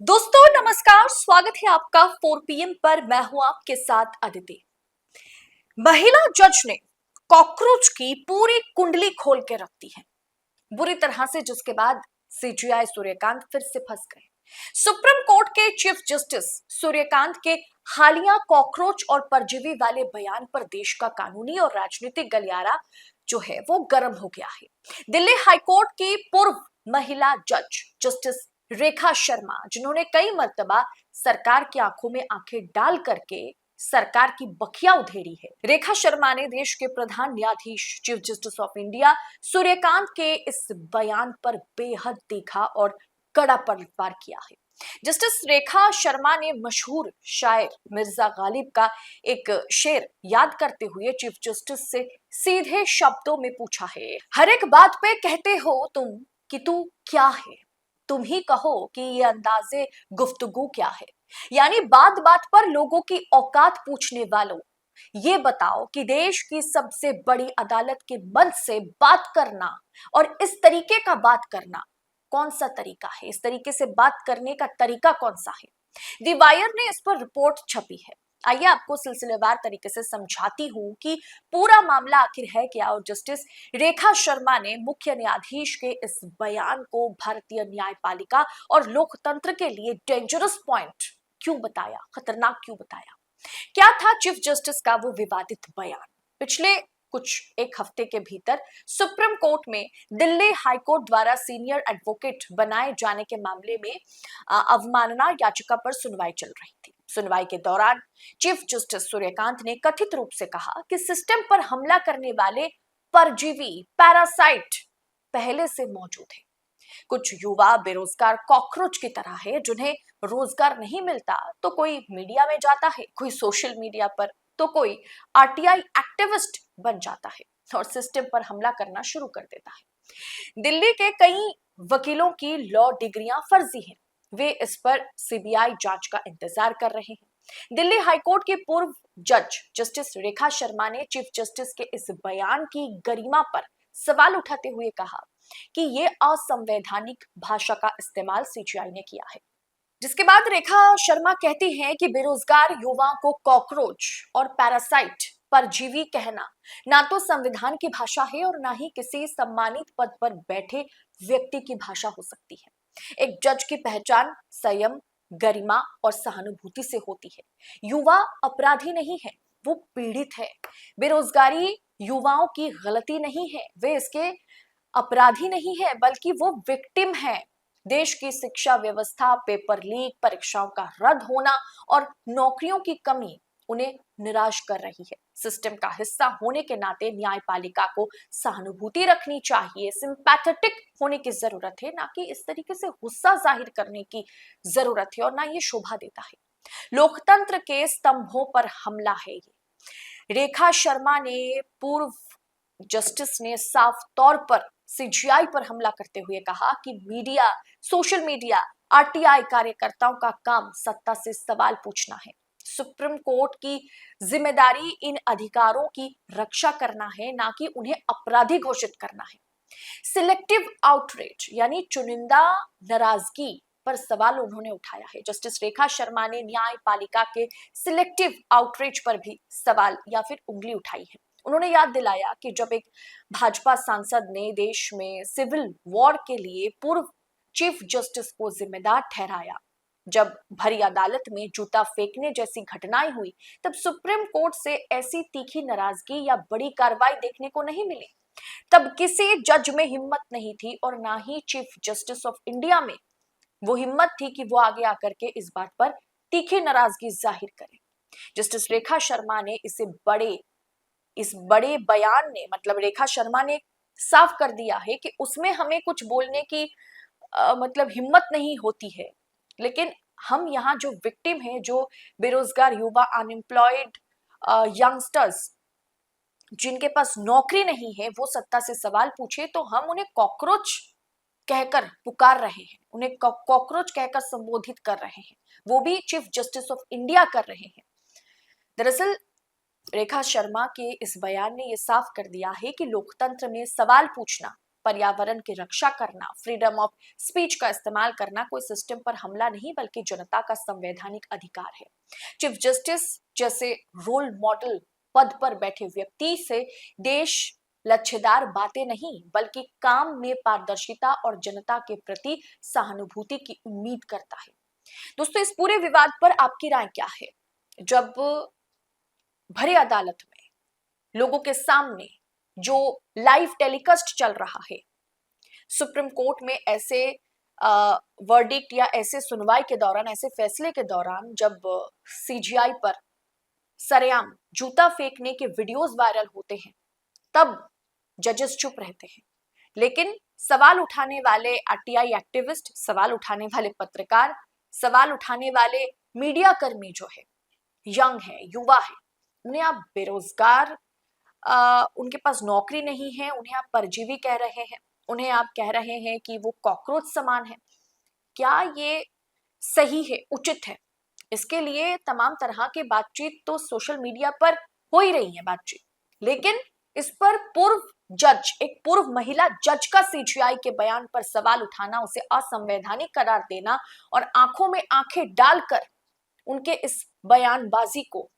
दोस्तों नमस्कार, स्वागत है आपका 4 PM पर। मैं हूं आपके साथ अदिति। महिला जज ने कॉकरोच की पूरी कुंडली खोल के रख दी है बुरी तरह से, जिसके बाद सीजीआई सूर्यकांत फिर से फंस गए। सुप्रीम कोर्ट के चीफ जस्टिस सूर्यकांत के हालिया कॉकरोच और परजीवी वाले बयान पर देश का कानूनी और राजनीतिक गलियारा जो है वो गर्म हो गया है। दिल्ली हाईकोर्ट की पूर्व महिला जज जस्टिस रेखा शर्मा, जिन्होंने कई मर्तबा सरकार की आंखों में आंखें डाल करके सरकार की बखिया उधेड़ी है, रेखा शर्मा ने देश के प्रधान न्यायाधीश chief justice of India Suryakant के इस बयान पर बेहद तीखा और कड़ा पलटवार किया है। जस्टिस रेखा शर्मा ने मशहूर शायर मिर्जा गालिब का एक शेर याद करते हुए चीफ जस्टिस से सीधे शब्दों में पूछा है, हर एक बात पे कहते हो तुम कि तू क्या है, तुम ही कहो कि ये अंदाजे गुफ्तगू क्या है। यानी बात बात पर लोगों की औकात पूछने वालों, ये बताओ कि देश की सबसे बड़ी अदालत के मंच से बात करना और इस तरीके का बात करना कौन सा तरीका है, इस तरीके से बात करने का तरीका कौन सा है। दी वायर ने इस पर रिपोर्ट छपी है। आइए आपको सिलसिलेवार तरीके से समझाती हूं कि पूरा मामला आखिर है क्या और जस्टिस रेखा शर्मा ने मुख्य न्यायाधीश के इस बयान को भारतीय न्यायपालिका और लोकतंत्र के लिए डेंजरस पॉइंट क्यों बताया, खतरनाक क्यों बताया। क्या था चीफ जस्टिस का वो विवादित बयान। पिछले कुछ एक हफ्ते के भीतर सुप्रीम कोर्ट में दिल्ली हाईकोर्ट द्वारा सीनियर एडवोकेट बनाए जाने के मामले में अवमानना याचिका पर सुनवाई चल रही थी। सुनवाई के दौरान चीफ जस्टिस सूर्यकांत ने कथित रूप से कहा कि सिस्टम पर हमला करने वाले परजीवी पैरासाइट पहले से मौजूद है। कुछ युवा बेरोजगार कॉकरोच की तरह है, जिन्हें रोजगार नहीं मिलता तो कोई मीडिया में जाता है, कोई सोशल मीडिया पर, तो कोई आरटीआई एक्टिविस्ट बन जाता है और सिस्टम पर हमला करना शुरू कर देता है। दिल्ली के कई वकीलों की लॉ डिग्रियां फर्जी हैं, वे इस पर सीबीआई जांच का इंतजार कर रहे हैं। दिल्ली हाईकोर्ट के पूर्व जज जस्टिस रेखा शर्मा ने चीफ जस्टिस के इस बयान की गरिमा पर सवाल उठाते हुए कहा कि ये असंवैधानिक भाषा का इस्तेमाल सीजीआई ने किया है। जिसके बाद रेखा शर्मा कहती हैं कि बेरोजगार युवाओं को कॉकरोच और पैरासाइट परजीवी कहना ना तो संविधान की भाषा है और ना ही किसी सम्मानित पद पर बैठे व्यक्ति की भाषा हो सकती है। एक जज की पहचान संयम, गरिमा और सहानुभूति से होती है। युवा अपराधी नहीं है, वो पीड़ित है। बेरोजगारी युवाओं की गलती नहीं है, वे इसके अपराधी नहीं है, बल्कि वो विक्टिम है। देश की शिक्षा व्यवस्था, पेपर लीक, परीक्षाओं का रद्द होना और नौकरियों की कमी उन्हें निराश कर रही है। सिस्टम का हिस्सा होने के नाते न्यायपालिका को सहानुभूति रखनी चाहिए, सिंपैथेटिक होने की जरूरत है, ना कि इस तरीके से गुस्सा जाहिर करने की जरूरत है, और ना ये शोभा देता है। लोकतंत्र के स्तंभों पर हमला है ये। रेखा शर्मा ने पूर्व जस्टिस ने साफ तौर पर सीजीआई पर हमला करते हुए कहा कि मीडिया, सोशल मीडिया, आरटीआई कार्यकर्ताओं का काम सत्ता से सवाल पूछना है। सुप्रीम कोर्ट की जिम्मेदारी इन अधिकारों की रक्षा करना है, ना कि उन्हें अपराधी घोषित करना है। सिलेक्टिव आउटरीच यानी चुनिंदा नाराजगी पर सवाल उन्होंने उठाया है। जस्टिस रेखा शर्मा ने न्यायपालिका के सिलेक्टिव आउटरीच पर भी सवाल या फिर उंगली उठाई है। उन्होंने याद दिलाया कि जब एक भाजपा सांसद ने देश में सिविल वॉर के लिए पूर्व चीफ जस्टिस को जिम्मेदार ठहराया, जब भरी अदालत में जूता फेंकने जैसी घटनाएं हुई, तब सुप्रीम कोर्ट से ऐसी तीखी नाराजगी या बड़ी कार्रवाई देखने को नहीं मिली। तब किसी जज में हिम्मत नहीं थी और ना ही चीफ जस्टिस ऑफ इंडिया में वो हिम्मत थी कि वो आगे आकर के इस बात पर तीखी नाराजगी जाहिर करे। जस्टिस रेखा शर्मा ने इस बड़े बयान ने, मतलब रेखा शर्मा ने साफ कर दिया है कि उसमें हमें कुछ बोलने की मतलब हिम्मत नहीं होती है, लेकिन हम यहाँ जो विक्टिम हैं, जो बेरोजगार युवा, अनएम्प्लॉयड यंगस्टर्स, जिनके पास नौकरी नहीं है, वो सत्ता से सवाल पूछे तो हम उन्हें कॉकरोच कहकर पुकार रहे हैं, उन्हें कॉकरोच कहकर संबोधित कर रहे हैं, वो भी चीफ जस्टिस ऑफ इंडिया कर रहे हैं। दरअसल रेखा शर्मा के इस बयान ने यह साफ कर दिया है कि लोकतंत्र में सवाल पूछना पर्यावरण की रक्षा करना, फ्रीडम ऑफ स्पीच का इस्तेमाल करना कोई सिस्टम पर हमला नहीं बल्कि जनता का संवैधानिक अधिकार है। चीफ जस्टिस जैसे रोल मॉडल पद पर बैठे व्यक्ति से देश लच्छेदार बातें नहीं बल्कि काम में पारदर्शिता और जनता के प्रति सहानुभूति की उम्मीद करता है। दोस्तों, इस पूरे विवाद पर आपकी राय क्या है? जब भरे अदालत में लोगों के सामने जो लाइव टेलीकास्ट चल रहा है, सुप्रीम कोर्ट में ऐसे वर्डिक्ट या ऐसे सुनवाई के दौरान, ऐसे फैसले के दौरान जब सीजीआई पर सरेआम जूता फेंकने के वीडियोस वायरल होते हैं, तब जजेस चुप रहते हैं। लेकिन सवाल उठाने वाले आरटीआई एक्टिविस्ट, सवाल उठाने वाले पत्रकार, सवाल उठाने वाले मीडिया कर्मी जो है, यंग है, युवा है, उन्हें आप बेरोजगार, उनके पास नौकरी नहीं है, उन्हें आप परजीवी कह रहे हैं, उन्हें आप कह रहे हैं कि वो कॉकरोच समान है। क्या ये सही है, उचित है? इसके लिए तमाम तरह की बातचीत तो सोशल मीडिया पर हो ही रही है बातचीत, लेकिन इस पर पूर्व जज, एक पूर्व महिला जज का सीजीआई के बयान पर सवाल उठाना, उसे असंवैधानिक करार देना और आंखों में आंखें डालकर उनके इस बयानबाजी को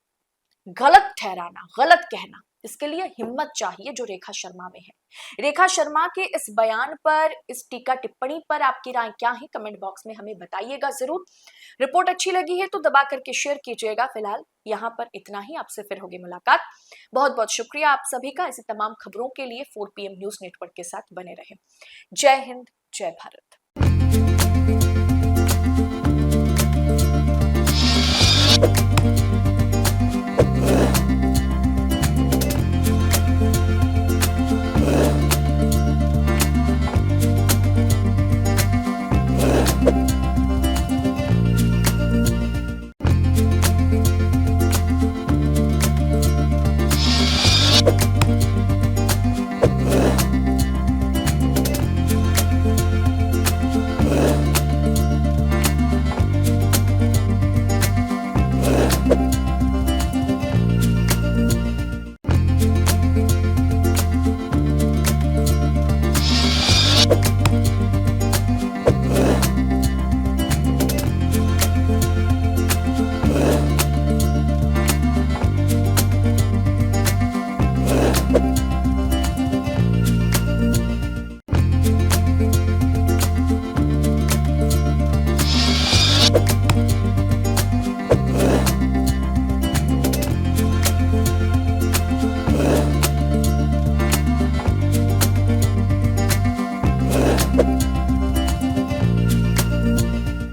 गलत ठहराना, गलत कहना, इसके लिए हिम्मत चाहिए जो रेखा शर्मा में है। रेखा शर्मा के इस बयान पर, इस टीका टिप्पणी पर आपकी राय क्या है? कमेंट बॉक्स में हमें बताइएगा जरूर। रिपोर्ट अच्छी लगी है तो दबा करके शेयर कीजिएगा। फिलहाल यहाँ पर इतना ही, आपसे फिर होगी मुलाकात। बहुत बहुत शुक्रिया आप सभी का। ऐसी तमाम खबरों के लिए 4PM न्यूज नेटवर्क के साथ बने रहें। जय हिंद, जय भारत।